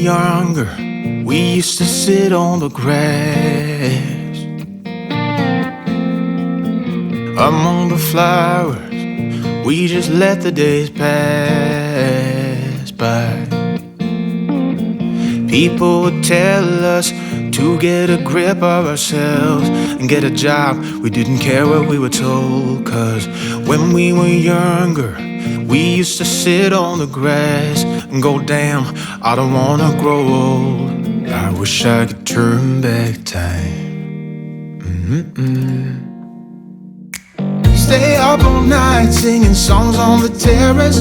younger, we used to sit on the grass among the flowers. We just let the days pass by. People would tell us to get a grip of ourselves and get a job. We didn't care what we were told, 'cause when we were younger, we used to sit on the grass and go, damn, I don't wanna grow old. I wish I could turn back time. Stay up all night singing songs on the terrace.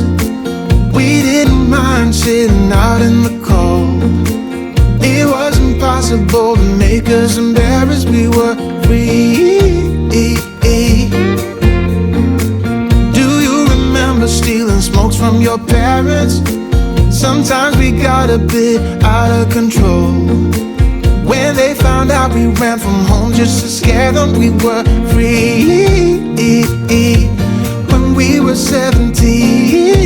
We didn't mind sitting out in the cold. It wasn't possible to make us embarrassed. We were free. Do you remember stealing smokes from your parents? Sometimes we got a bit out of control. When they found out we ran from home just to scare them, we were free. When we were 17.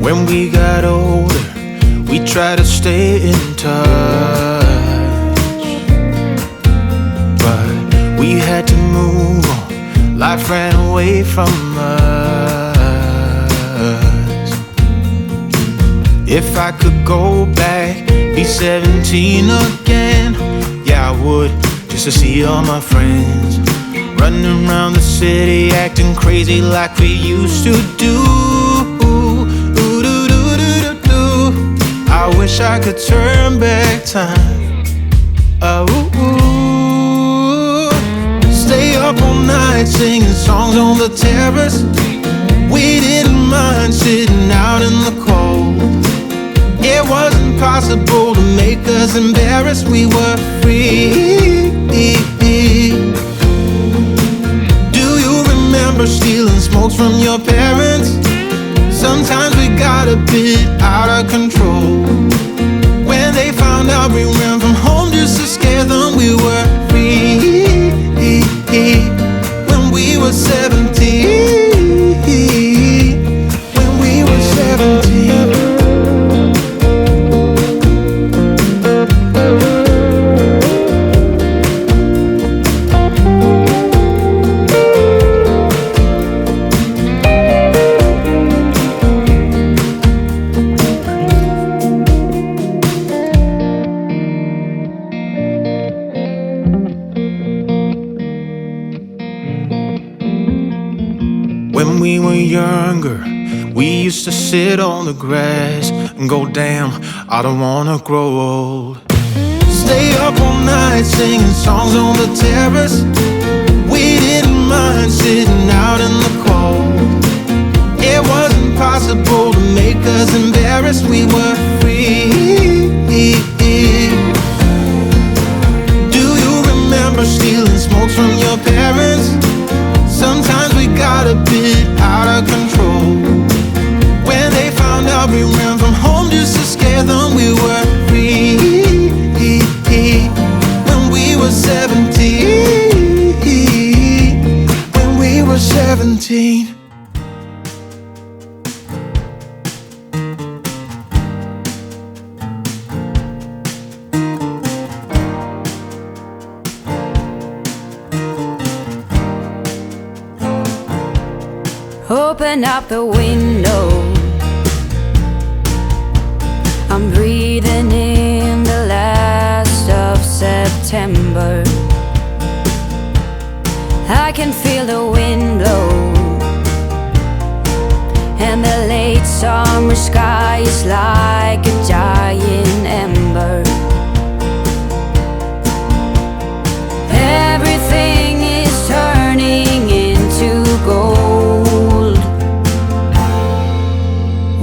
When we got older, we tried to stay in touch, but we had to move on. Life ran away from us. If I could go back, be 17 again, yeah, I would, just to see all my friends running around the city, acting crazy like we used to do. I wish I could turn back time. Stay up all night singing songs on the terrace. We didn't mind sitting out in the cold. It wasn't possible to make us embarrassed. We were free. Do you remember stealing smokes from your parents? Sometimes we got a bit out of control. When they found out we ran from home just to scare them, we were free. When we were 17. When we were 17. When we were younger, we used to sit on the grass and go, damn, I don't wanna grow old. Stay up all night singing songs on the terrace. We didn't mind sitting out in the cold. It wasn't possible to make us embarrassed. We were free. Do you remember stealing smokes from your parents? Sometimes we got a bit out of control. When they found out we ran from home just to scare them, we were free. When we were 17. When we were 17. Open up the window, I'm breathing in the last of September. I can feel the wind blow, and the late summer sky is like a dying ember. Everything is turning into gold.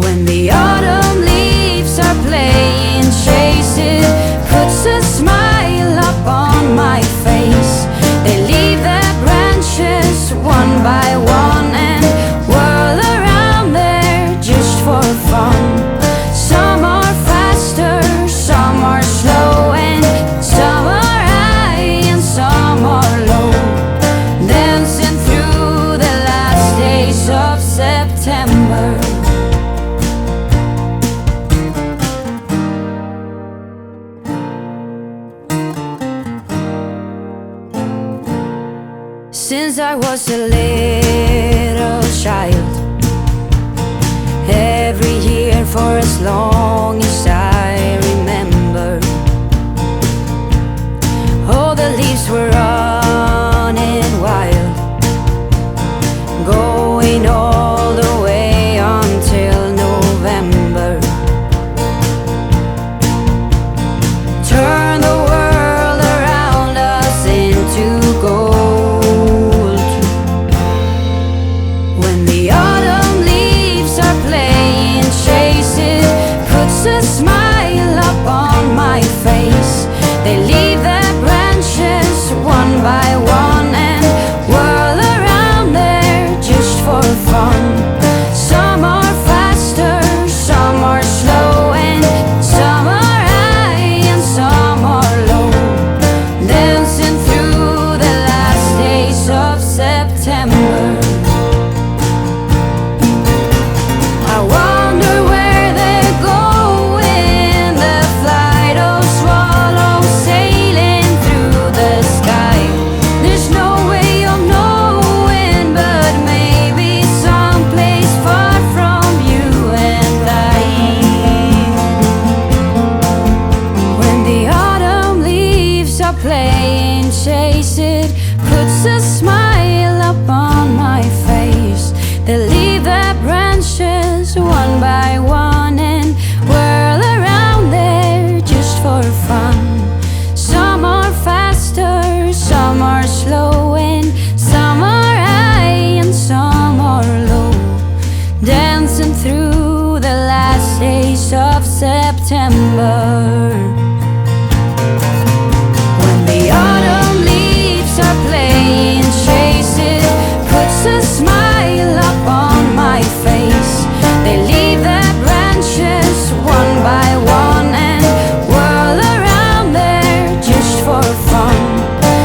When the autumn leaves are playing chase, it puts a smile up on my face. They leave their branches one by one and whirl around there just for fun. Some are faster a little child. Every year for as long as I remember, all the leaves were running wild, going all the way until November. Turn the world around us into gold. When the autumn leaves are playing chase, it puts a smile up on my face. They leave their branches one by one and whirl around there just for fun. Some are faster, some are slow, and some are high and some are low, dancing through the last days of September. I wonder where they're going, the flight of swallows sailing through the sky. There's no way of knowing, but maybe someplace far from you and I. When the autumn leaves are playing chase, it puts a smile up on my face. They leave their branches one by one and whirl around there just for fun. Some are faster, some are slow, and some are high and some are low, dancing through the last days of September. When the autumn leaves are playing chase, it puts a smile up on my face. They leave their branches one by one and whirl around there just for fun.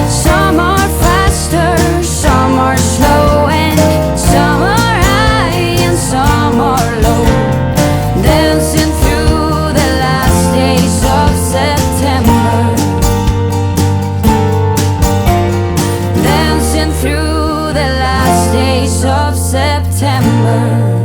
Some are faster, some are slow, and some are high and some are low, dancing through the last days of September. Dancing through the last days of September.